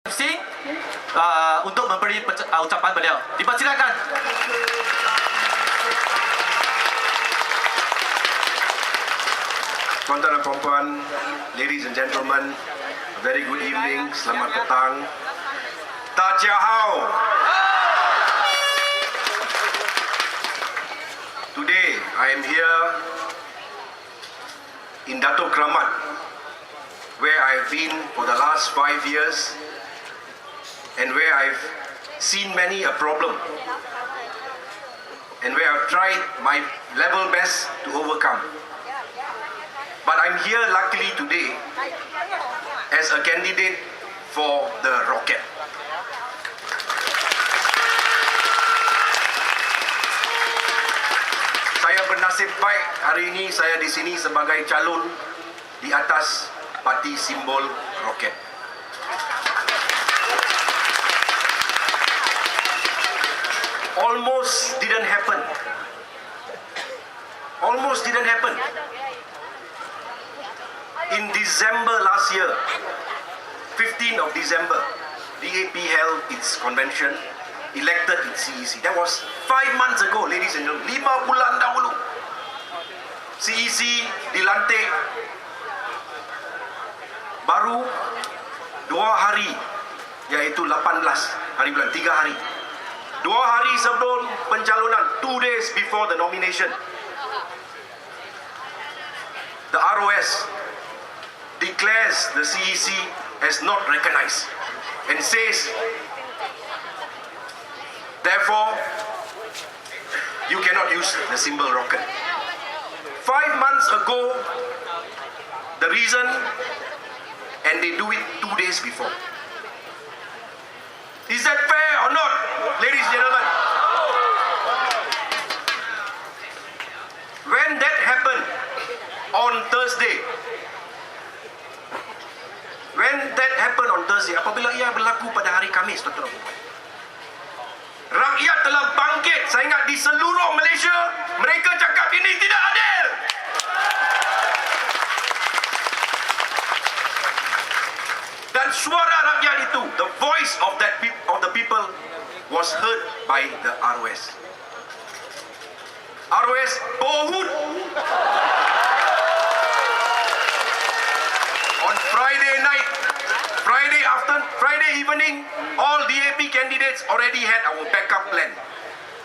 Singh untuk memberi ucapan beliau. Dipersilakan. Tuan-tuan dan puan-puan, ladies and gentlemen, a very good evening, selamat petang. Ta Chia Hao. Today, I am here in Datuk Kramat, where I have been for the last 5 years and where I've seen many a problem and where I've tried my level best to overcome. But I'm here luckily today as a candidate for the Rocket. Saya bernasib baik hari ini saya di sini sebagai calon di atas parti simbol Rocket. Almost didn't happen. Almost didn't happen. In December last year, 15th of December, DAP held its convention, elected its CEC. That was 5 months ago, ladies and gentlemen. 5 bulan dahulu. CEC dilantik baru 2 hari, yaitu 18 hari bulan, 3 hari. 2 hari sebelum pencalonan, 2 days before the nomination, the ROS declares the CEC as not recognized and says, therefore, you cannot use the symbol rocket. 5 months ago, the reason, and they do it 2 days before. Is that fair or not, ladies and gentlemen? When that happened on Thursday, apabila ia berlaku pada hari Khamis, tuan-tuan, rakyat telah bangkit. Saya ingat di seluruh Malaysia, mereka cakap ini tidak adil. Dan suara rakyat itu, the voice of the people was heard by the ROS. ROS bohut. On Friday night, Friday evening, all DAP candidates already had our backup plan.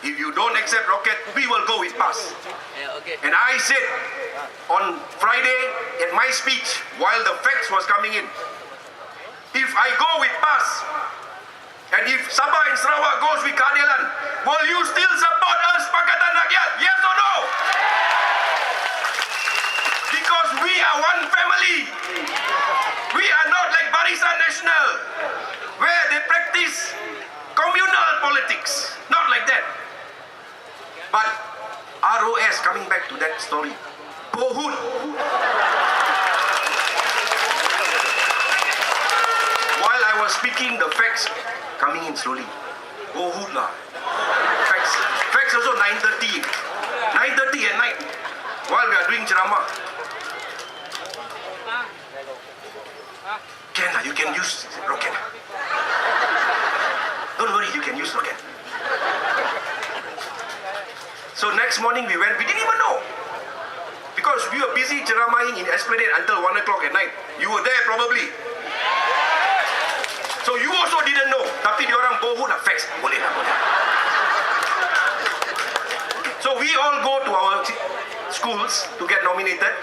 If you don't accept rocket, we will go with pass. And I said on Friday at my speech, while the facts was coming in, if I go with pass, and if Sabah and Sarawak goes with keadilan, will you still support us, Pakatan Rakyat? Yes or no? Because we are one family. We are not like Barisan Nasional, where they practice communal politics. Not like that. But ROS, coming back to that story, bohut. While I was speaking, the facts coming in slowly. Bohut lah. Facts also 9:30. 9:30 at night, while we are doing ceramah. Can lah, you can use rocket. Don't worry, you can use rocket. So next morning we went, we didn't even know. Because we were busy ceramahin in Esplanade until 1 o'clock at night. You were there probably. So you also didn't know. Tapi diorang bohong lah, facts. Boleh lah, boleh. So we all go to our schools to get nominated.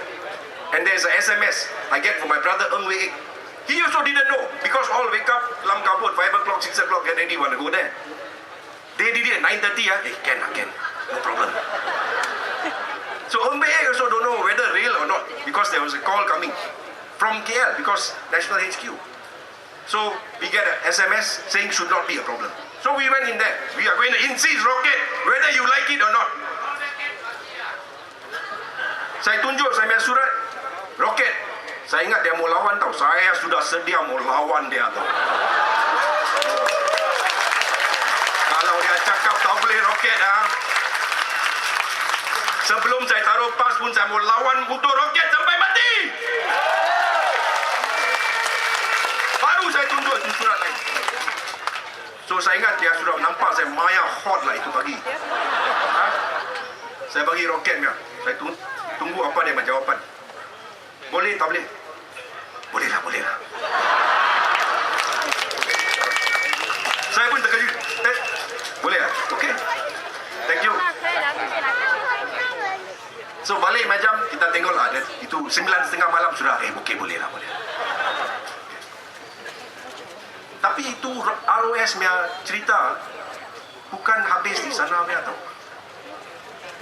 And there's a SMS I get from my brother Ng Wei Ek. He also didn't know, because all wake up, lam kabut, 5 o'clock, 6 o'clock, get ready, want to go there. They did it at 9:30, can, no problem. So Ng Wei Ek also don't know whether real or not, because there was a call coming from KL, because National HQ. So we get an SMS saying should not be a problem. So we went in there. We are going to insist rocket, whether you like it or not. Saya tunjuk, saya punya surat, rocket. Saya ingat dia mau lawan tau. Saya sudah sedia mau lawan dia tau. Kalau dia cakap tak boleh roket sebelum saya taruh pas pun saya mau lawan untuk roket sampai mati. Baru saya tunjuk surat lain. saya ingat dia sudah nampak saya maya hot lah itu pagi. Ha? Saya bagi roketnya. Saya tunggu apa dia jawapan. Boleh tak boleh? Boleh lah, boleh lah. Saya pun terkejut. Boleh lah? Okay. Thank you. So balik macam kita tengok lah. Itu 9:30 malam sudah. Okay, boleh lah, boleh lah. Tapi itu ROS punya cerita bukan habis di sana punya tau.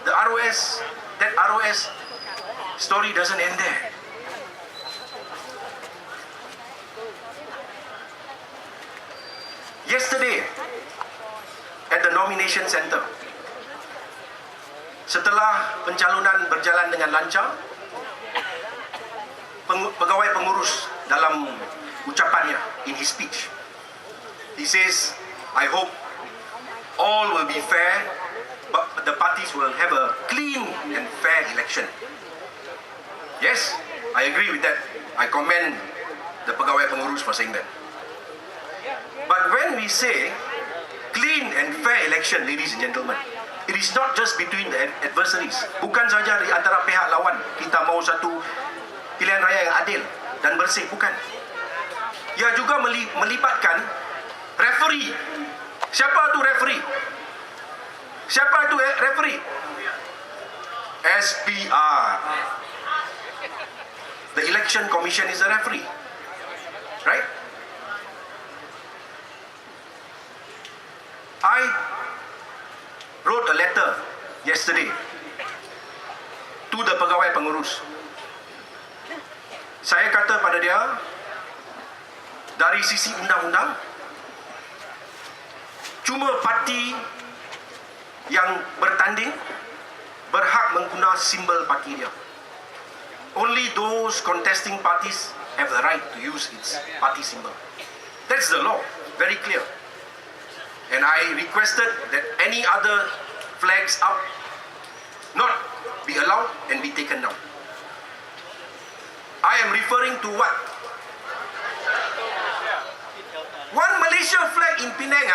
That ROS story doesn't end there. Yesterday at the nomination center, setelah pencalonan berjalan dengan lancar, pegawai pengurus dalam ucapannya in his speech, he says, I hope all will be fair, but the parties will have a clean and fair election. Yes, I agree with that. I commend the pegawai pengurus for saying that. But when we say clean and fair election, ladies and gentlemen, it is not just between the adversaries. Bukan saja di antara pihak lawan kita mau satu pilihan raya yang adil dan bersih, bukan. Ia juga melibatkan referee. Siapa tu referee? Siapa tu referee? SPR. The Election Commission is the referee. Right? I wrote a letter yesterday to the pegawai pengurus. Saya kata pada dia, dari sisi undang-undang, cuma parti yang bertanding berhak menggunakan simbol parti dia. Only those contesting parties have the right to use its party symbol. That's the law, very clear. And I requested that any other flags up not be allowed and be taken down. I am referring to what? One Malaysia flag in Penang,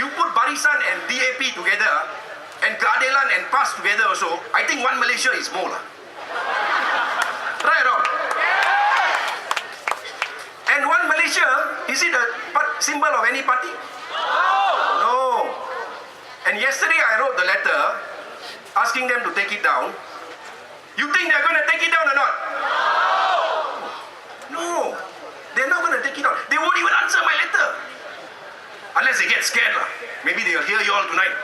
you put Barisan and DAP together, and Keadilan and PAS together also, I think one Malaysia is more. Right or wrong? And one Malaysia, is it a symbol of any party? No. And yesterday I wrote the letter asking them to take it down. You think they're going to take it down or not? No. They're not going to take it down. They won't even answer my letter. Unless they get scared. Maybe they'll hear you all tonight.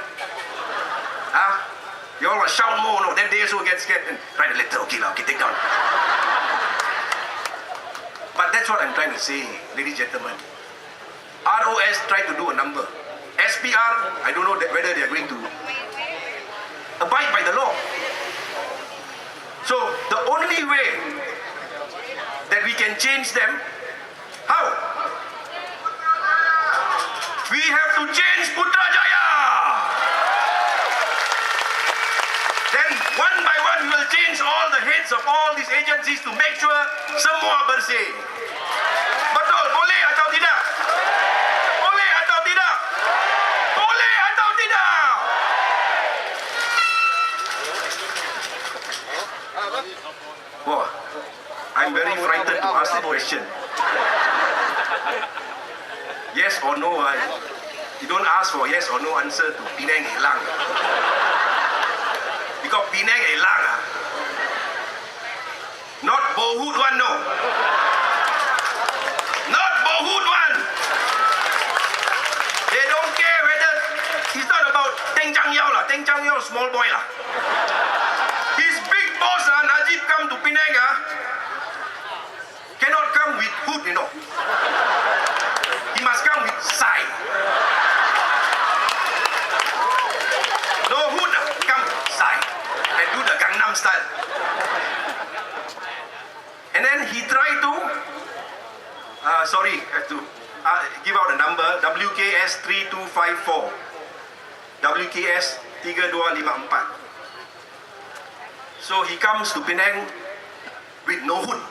You all will shout more. No, then they also get scared and write a letter. Okay, take down. But that's what I'm trying to say, ladies and gentlemen. ROS tried to do a number. SPR, I don't know whether they are going to abide by the law. So the only way that we can change them, how? We have to change Putrajaya. Then one by one we will change all the heads of all these agencies to make sure semua bersih. Betul, boleh atau tidak? Boleh atau tidak? Boleh atau tidak? Wah, I'm very frightened to ask that question. Yes or no, you don't ask for yes or no answer to Penang hilang. Because Penang hilang, not Bohut one, no. Not Bohut one. They don't care whether, it's not about Teng Chang Yao lah. Teng Chang Yao small boy lah. His big boss, Najib, come to Penang, cannot come with hood, you know. He must come with sai. No hood, come sai. And do the Gangnam style. And then he tried to, I have to give out a number, WKS 3254. WKS 3254. So he comes to Penang with no hood.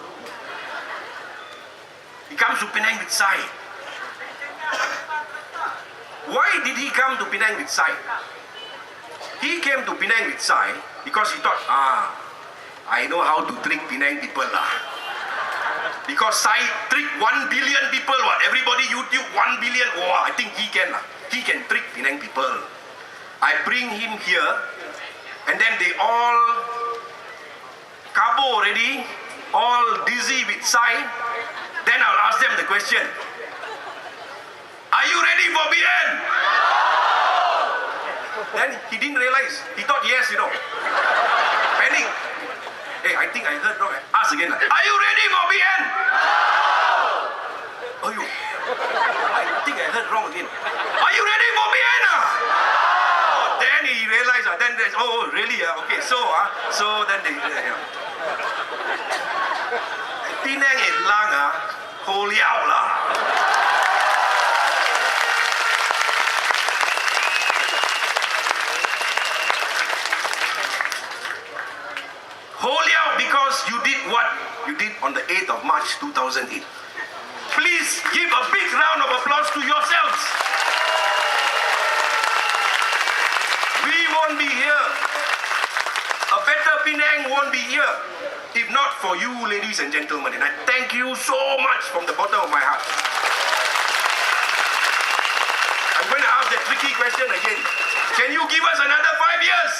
He comes to Penang with sai. Why did he come to Penang with Sai? He came to Penang with Sai because he thought, I know how to trick Penang people lah. Because Sai trick 1 billion people, what? Everybody YouTube 1 billion. Oh, I think he can lah. He can trick Penang people. I bring him here, and then they all kabo already, all dizzy with Sai. Then I'll ask them the question. Are you ready for BN? Then he didn't realize. He thought yes, you know. Panic. Hey, I think I heard wrong. Ask again. Are you ready for BN? Oh, you. I think I heard wrong again. Are you ready for BN? Then he realized. Then oh, really? Okay, so then they. Penang is lang ho liao lah. Because you did what you did on the 8th of March 2008. Please give a big round of applause to yourselves. We won't be here. A better Penang won't be here if not for you, ladies and gentlemen. And I thank you so much from the bottom of my heart. I'm going to ask that tricky question again. Can you give us another 5 years?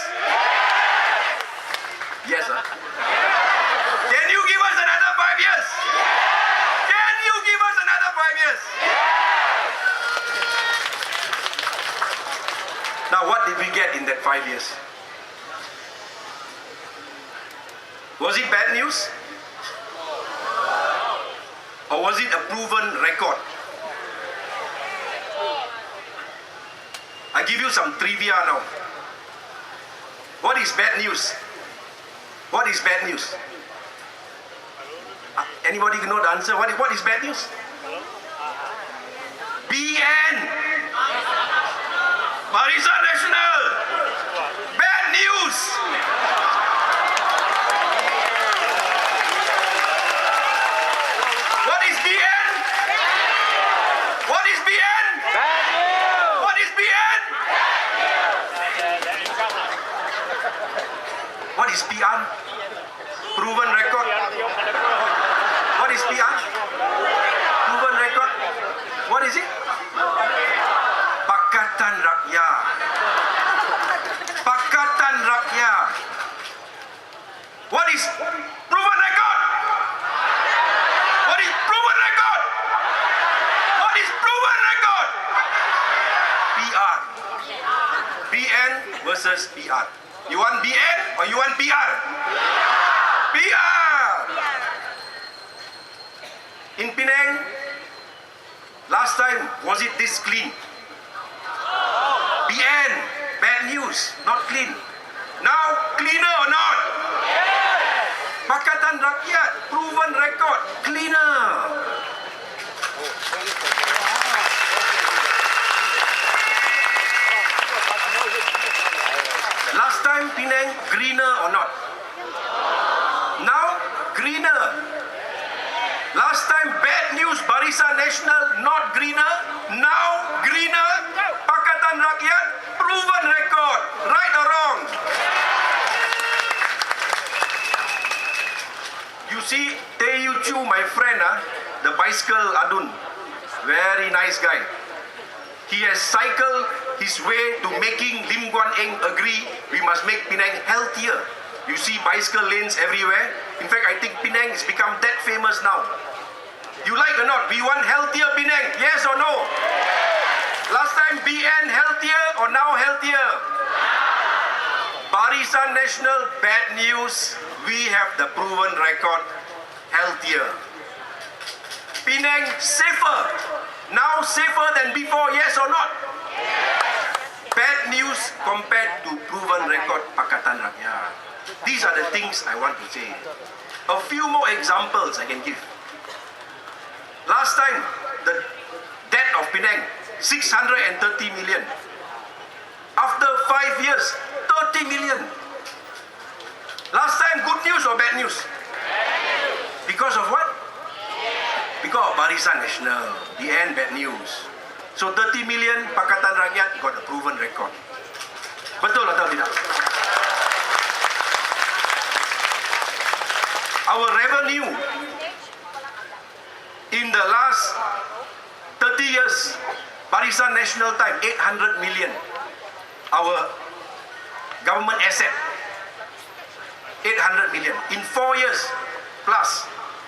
Yes, sir. Can you give us another 5 years? Can you give us another 5 years? Now, what did we get in that 5 years? Was it bad news? Or was it a proven record? I give you some trivia now. What is bad news? What is bad news? Anybody know the answer? What is bad news? BN. Barisan Nasional. Bad news. What is BN? What is BN? Bad news. What is BN? What is PR? Proven record. What is PR? Proven record. What is it? Pakatan Rakyat. Pakatan Rakyat. What is proven record? What is proven record? What is proven record? PR. BN versus PR. You want BN or you want PR? PR. In Penang, last time, was it this clean? BN, bad news, not clean. Now, cleaner or not? Pakatan Rakyat, proven record, cleaner. Last time, Penang, greener or not? Now, greener. Last time, bad news, Barisan Nasional, not greener. Now, greener. Pakatan Rakyat, proven record. Right or wrong? You see, Tae Chu, my friend, the bicycle Adun, very nice guy. He has cycled his way to making Lim Guan Eng agree we must make Penang healthier. You see bicycle lanes everywhere. In fact, I think Penang has become that famous now. You like or not? We want healthier Penang. Yes or no? Last time BN healthier or now healthier? Barisan Nasional, bad news. We have the proven record, healthier. Penang safer. Now safer than before, yes or not? Bad news compared to proven record Pakatan Rakyat. These are the things I want to say. A few more examples I can give. Last time, the debt of Penang, 630 million. After 5 years, 30 million. Last time, good news or bad news? Because of what? Because of Barisan Nasional. The end, bad news. So 30 million Pakatan Rakyat got a proven record. Betul atau tidak? Our revenue in the last 30 years, Barisan Nasional time, 800 million. Our government asset, 800 million. In 4 years plus,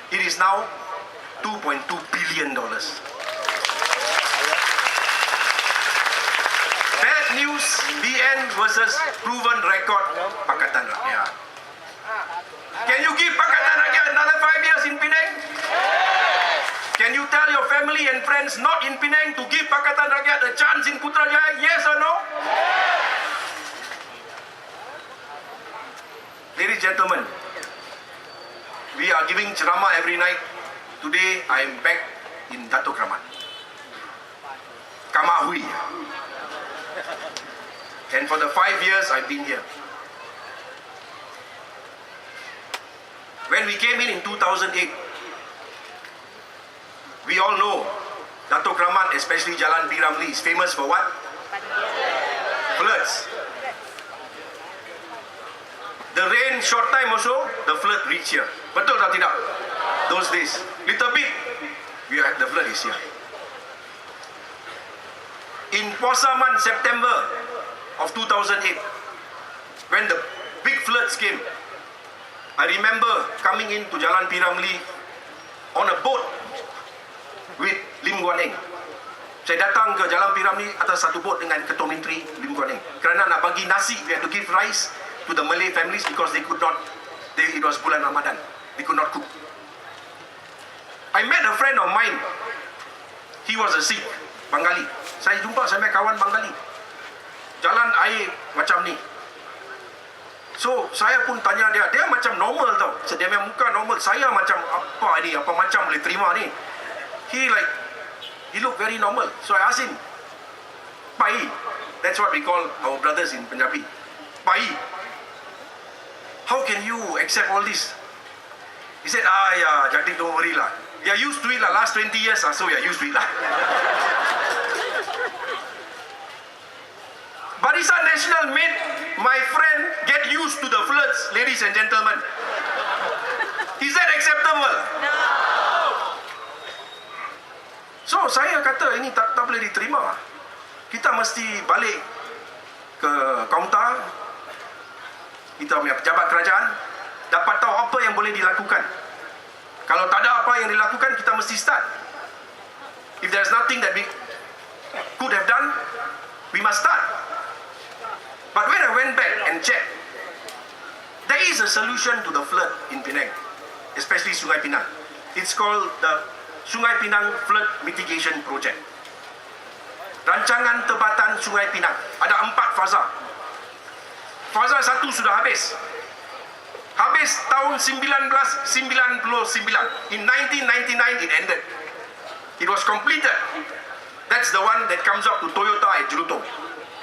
it is now $2.2 billion. Bad news, BN versus proven record Pakatan Rakyat. Can you give Pakatan Rakyat another 5 years in Penang? Can you tell your family and friends not in Penang to give Pakatan Rakyat a chance in Putrajaya? Yes or no? Ladies and gentlemen, we are giving ceramah every night. Today I am back in Dato Kramat, Kamahui. And for the 5 years I've been here. When we came in 2008, we all know Dato Kramat, especially Jalan P.Ramlee, is famous for what? Floods. The rain short time also, the flood reach here. Betul atau tidak? Those days, little bit, the flood is here. In Puasa month, September of 2008, when the big floods came, I remember coming into Jalan P.Ramlee on a boat with Lim Guan Eng. Saya datang ke Jalan P.Ramlee atas satu boat dengan Ketua Menteri Lim Guan Eng. Kerana nak bagi nasi, we had to give rice to the Malay families because they could not, it was bulan Ramadan, they could not cook. I met a friend of mine. He was a Sikh, Bengali. Saya jumpa sama kawan Bengali. Jalan air macam ni. So, saya pun tanya dia, dia macam normal tau. Dia punya muka normal. Saya macam, apa ni, apa macam boleh terima ni. He look very normal. So, I asked him, Pai, that's what we call our brothers in Punjabi. Pai, how can you accept all this? He said, yeah, Jagdeep, don't worry lah. We are used to it lah. Last 20 years so we are used to it lah. Barisan Nasional made my friend get used to the floods, ladies and gentlemen. Is that acceptable? No. So, saya kata ini tak boleh diterima. Kita mesti balik ke kaunter. Kita punya pejabat kerajaan dapat tahu apa yang boleh dilakukan. Kalau tak ada apa yang dilakukan, kita mesti start. If there's nothing that we could have done, we must start. But when I went back and checked, there is a solution to the flood in Penang, especially Sungai Pinang. It's called the Sungai Pinang Flood Mitigation Project. Rancangan Tempatan Sungai Pinang. Ada 4 fasa. Fasa 1 sudah habis. Habis tahun 1999. In 1999 it ended. It was completed. That's the one that comes up to Toyota at Jelutong.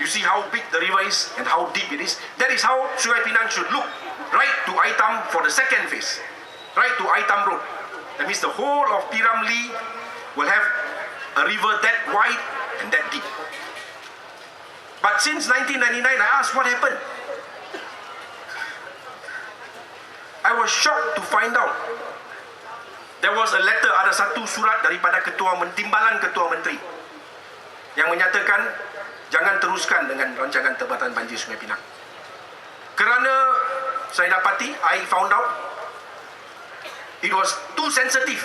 You see how big the river is and how deep it is. That is how Sungai Pinang should look. Right to Aitam for the second phase. Right to Aitam Road. That means the whole of P.Ramlee will have a river that wide and that deep. But since 1999, I asked what happened. I was shocked to find out there was a letter, ada satu surat daripada Timbalan Ketua Menteri yang menyatakan jangan teruskan dengan rancangan tempatan banjir Sungai Pinang. Kerana saya dapati, I found out it was too sensitive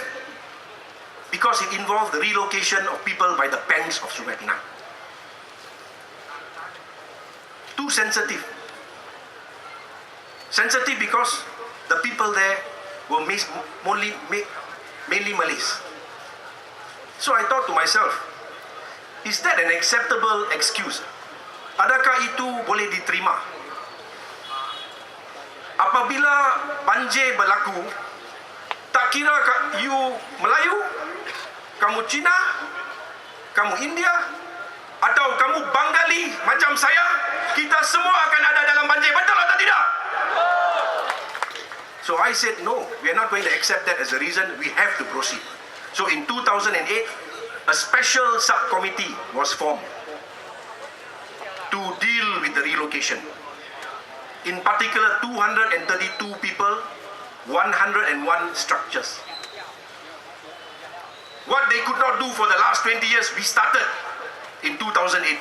because it involved the relocation of people by the banks of Sungai Pinang. Too sensitive. Sensitive because the people there were mainly Malays. So I thought to myself, is that an acceptable excuse? Adakah itu boleh diterima? Apabila banjir berlaku, tak kira you Melayu, kamu Cina, kamu India, atau kamu Bengali macam saya, kita semua akan ada dalam banjir. Betul atau tidak? So I said, no, we are not going to accept that as a reason. We have to proceed. So in 2008, a special subcommittee was formed to deal with the relocation. In particular, 232 people, 101 structures. What they could not do for the last 20 years, we started in 2008.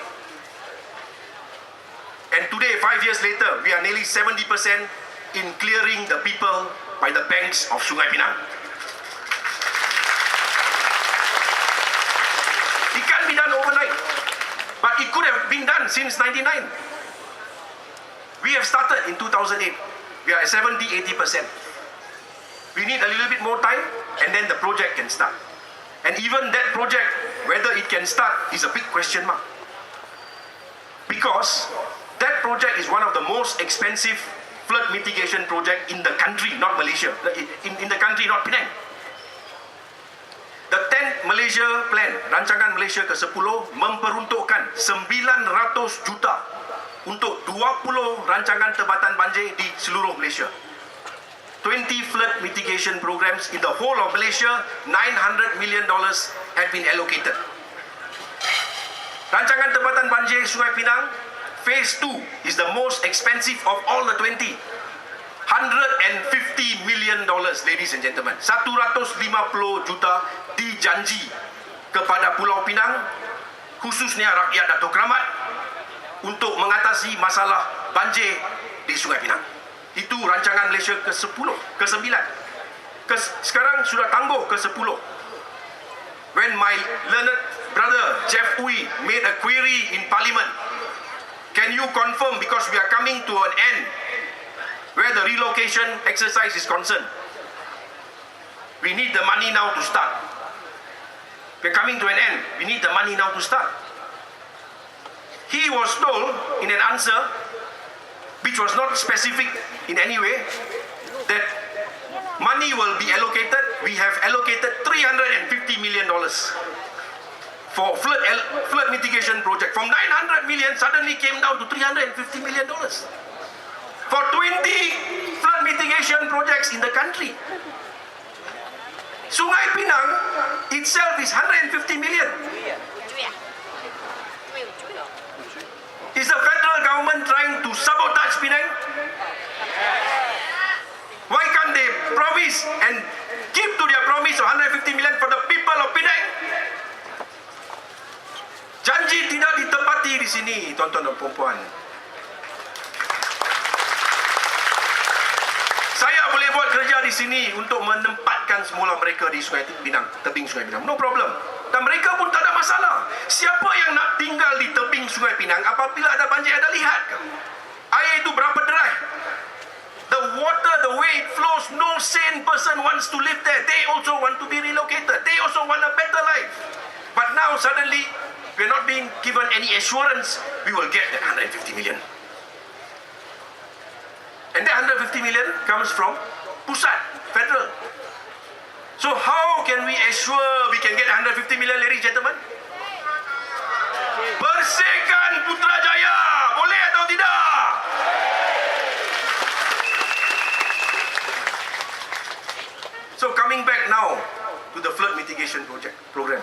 And today, 5 years later, we are nearly 70% in clearing the people by the banks of Sungai Pinang. It can't be done overnight, but it could have been done since 99. We have started in 2008. We are at 70-80%. We need a little bit more time, and then the project can start. And even that project, whether it can start, is a big question mark. Because that project is one of the most expensive flood mitigation project in the country, not Malaysia. In the country, not Penang. The 10th Malaysia Plan, Rancangan Malaysia ke-10, memperuntukkan 900 juta untuk 20 rancangan tempatan banjir di seluruh Malaysia. 20 flood mitigation programs in the whole of Malaysia, $900 million have been allocated. Rancangan tempatan banjir Sungai Pinang, Phase 2 is the most expensive of all the 20. $150 million, ladies and gentlemen. 150 juta dijanji kepada Pulau Pinang, khususnya rakyat Datuk Keramat, untuk mengatasi masalah banjir di Sungai Pinang. Itu rancangan Malaysia ke-10, ke-9. Sekarang sudah tangguh ke-10. When my learned brother Jeff Uy made a query in Parliament, can you confirm, because we are coming to an end where the relocation exercise is concerned. We need the money now to start. We are coming to an end. We need the money now to start. He was told in an answer, which was not specific in any way, that money will be allocated. We have allocated $350 million for flood mitigation project. From 900 million suddenly came down to $350 million for 20 flood mitigation projects in the country. Sungai Pinang itself is 150 million. Is the federal government trying to sabotage Penang? Why can't they promise and keep to their promise of 150 million for the people of Penang? Janji tidak ditepati di sini, tuan-tuan dan puan-puan. Saya boleh buat kerja di sini untuk menempatkan semula mereka di Sungai Pinang, tebing Sungai Pinang. No problem. Dan mereka pun tak ada masalah. Siapa yang nak tinggal di tebing Sungai Pinang apabila ada banjir, ada lihat ke? Air itu berapa derai? The water, the way it flows, no sane person wants to live there. They also want to be relocated. They also want a better life. But now suddenly, we're not being given any assurance we will get that 150 million. And that 150 million comes from pusat, federal. So how can we assure we can get 150 million, ladies and gentlemen? Bersihkan Putrajaya, boleh atau tidak? So coming back now to the flood mitigation program.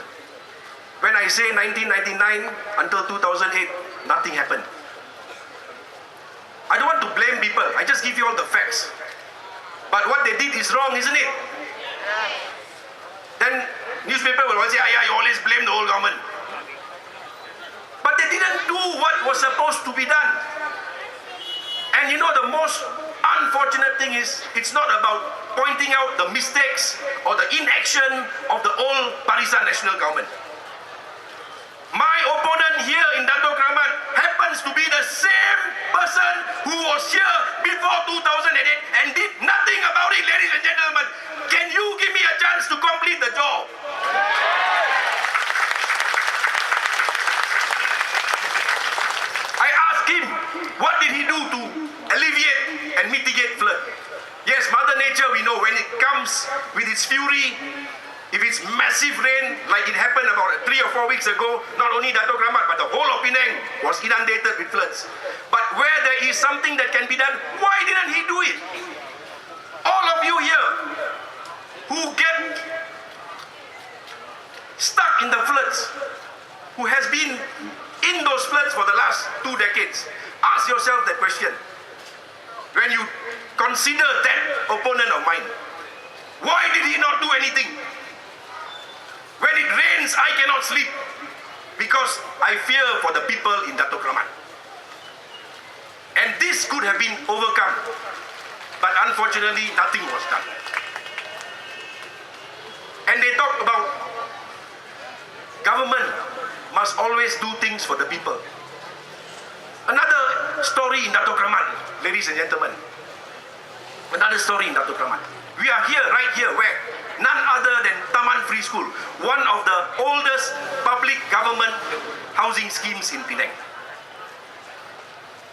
When I say 1999 until 2008, nothing happened. I don't want to blame people. I just give you all the facts. But what they did is wrong, isn't it? Then newspaper will always say, you always blame the whole government. But they didn't do what was supposed to be done. And you know, the most unfortunate thing is, it's not about pointing out the mistakes or the inaction of the old Barisan National Government. My opponent here in Datuk Keramat happens to be the same person who was here before 2008 and did nothing about it, ladies and gentlemen. Can you give me a chance to complete the job? I asked him, what did he do to alleviate and mitigate flood? Yes, Mother Nature, we know when it comes with its fury, if it's massive rain, like it happened about 3 or 4 weeks ago, not only Datuk Keramat, but the whole of Penang was inundated with floods. But where there is something that can be done, why didn't he do it? All of you here who get stuck in the floods, who has been in those floods for the last 2 decades, ask yourself that question. When you consider that opponent of mine, why did he not do anything? When it rains, I cannot sleep because I fear for the people in Dato' Kramat. And this could have been overcome, but unfortunately nothing was done. And they talk about government must always do things for the people. Another story in Dato' Kramat, ladies and gentlemen. Another story in Dato' Kramat. We are here, right here, where? None other than Taman Free School, one of the oldest public government housing schemes in Penang.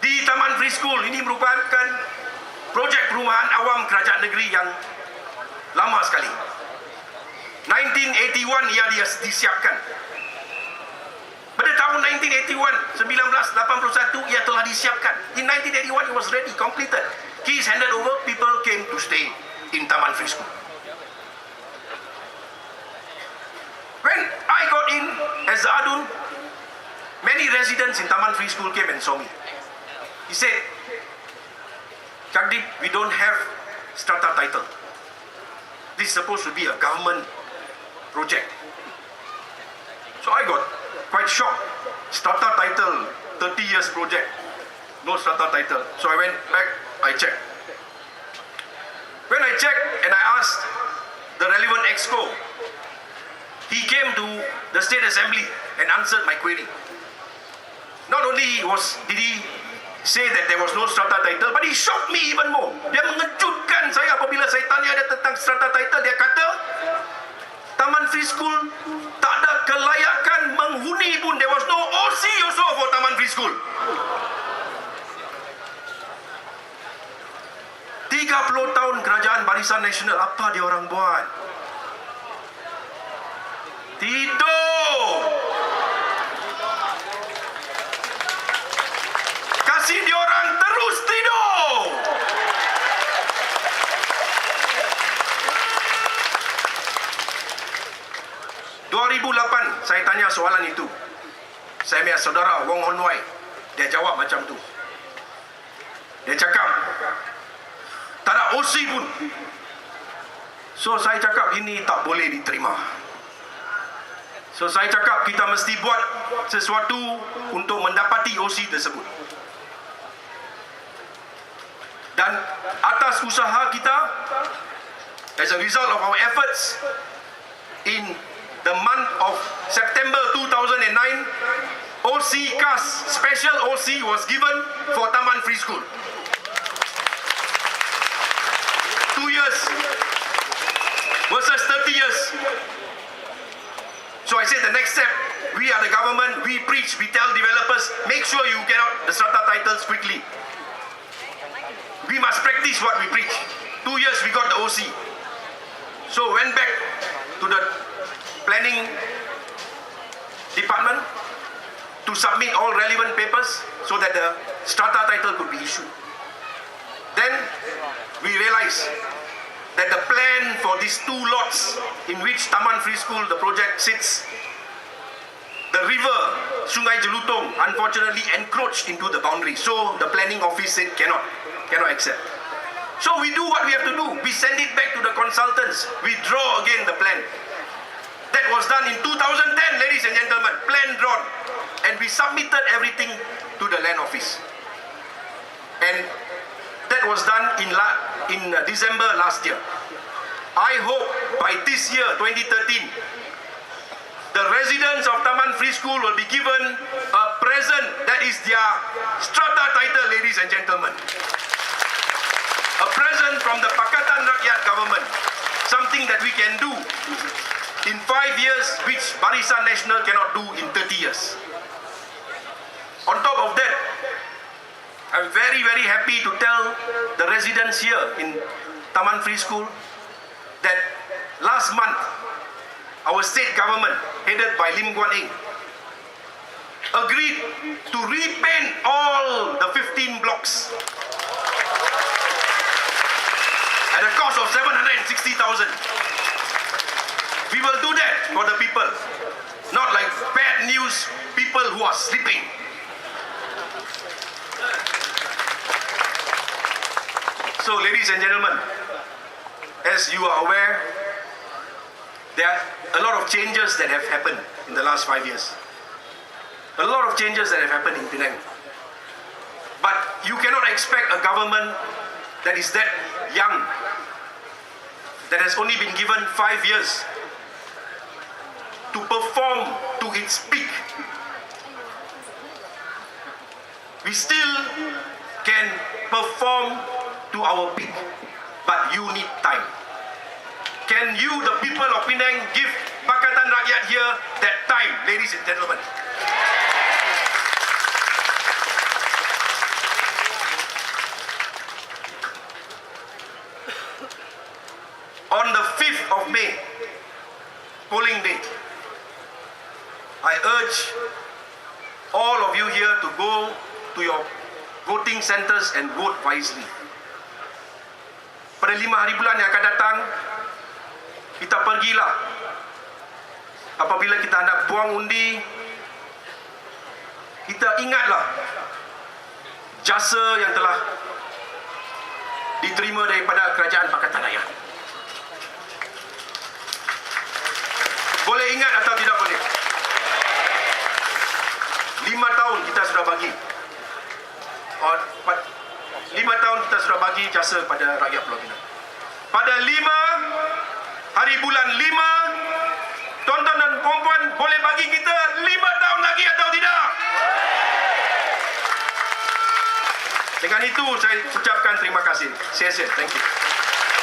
Di Taman Free School ini merupakan projek perumahan awam kerajaan negeri yang lama sekali. 1981 ia disiapkan. Pada tahun 1981, 1981 ia telah disiapkan. In 1981 it was ready, completed. Keys handed over, people came to stay in Taman Free School. When I got in as the adun, many residents in Taman Free School came and saw me. He said, Jagdeep, we don't have strata title. This is supposed to be a government project. So I got quite shocked. Strata title, 30 years project, no strata title. So I went back, I checked. When I checked and I asked the relevant exco, he came to the State Assembly and answered my query. Not only did he say that there was no strata title, but he shocked me even more. Dia mengejutkan saya apabila saya tanya dia tentang strata title. Dia kata, Taman Free School tak ada kelayakan menghuni pun. There was no OC also for Taman Free School. 30 tahun kerajaan Barisan Nasional, apa dia orang buat? Tidur. Kasih dia orang terus tidur. Saya tanya soalan itu. Saya punya saudara Wong Hon Wai, dia jawab macam tu. Dia cakap, tak ada OC pun. So saya cakap ini tak boleh diterima. So saya cakap kita mesti buat sesuatu untuk mendapati OC tersebut. Dan atas usaha kita, as a result of our efforts, in the month of September 2009, OC CAS, special OC was given for Taman Free School. 2 years versus 30 years. So I said the next step, we are the government, we preach, we tell developers, make sure you get out the strata titles quickly. We must practice what we preach. 2 years we got the OC. So went back to the planning department to submit all relevant papers so that the strata title could be issued. Then we realized that the plan for these 2 lots in which Taman Free School, the project sits, the river Sungai Jelutong unfortunately encroached into the boundary. So the planning office said cannot accept. So we do what we have to do. We send it back to the consultants. We draw again the plan. That was done in 2010, ladies and gentlemen. Plan drawn. And we submitted everything to the land office. And that was done in December last year. I hope by this year, 2013, the residents of Taman Free School will be given a present that is their strata title, ladies and gentlemen. A present from the Pakatan Rakyat government. Something that we can do in 5 years, which Barisan Nasional cannot do in 30 years. On top of that, I'm very, very happy to tell the residents here in Taman Free School that last month, our state government, headed by Lim Guan Eng, agreed to repaint all the 15 blocks at a cost of 760,000. We will do that for the people. Not like bad news, people who are sleeping. So, ladies and gentlemen, as you are aware, there are a lot of changes that have happened in the last 5 years. A lot of changes that have happened in Penang. But you cannot expect a government that is that young, that has only been given 5 years, to perform to its peak. We still can perform to our peak, but you need time. Can you, the people of Penang, give Pakatan Rakyat here that time, ladies and gentlemen? On the 5th of May, polling day, I urge all of you here to go to your voting centres and vote wisely. Pada 5 hari bulan yang akan datang, kita pergilah. Apabila kita hendak buang undi, kita ingatlah jasa yang telah diterima daripada kerajaan Pakatan Rakyat. Boleh ingat atau tidak boleh? 5 tahun kita sudah bagi. 5 tahun kita sudah bagi jasa pada rakyat Pulau Pinang. Pada 5 hari bulan 5, tuan-tuan dan puan-puan boleh bagi kita 5 tahun lagi atau tidak? Dengan itu saya ucapkan terima kasih. Thank you.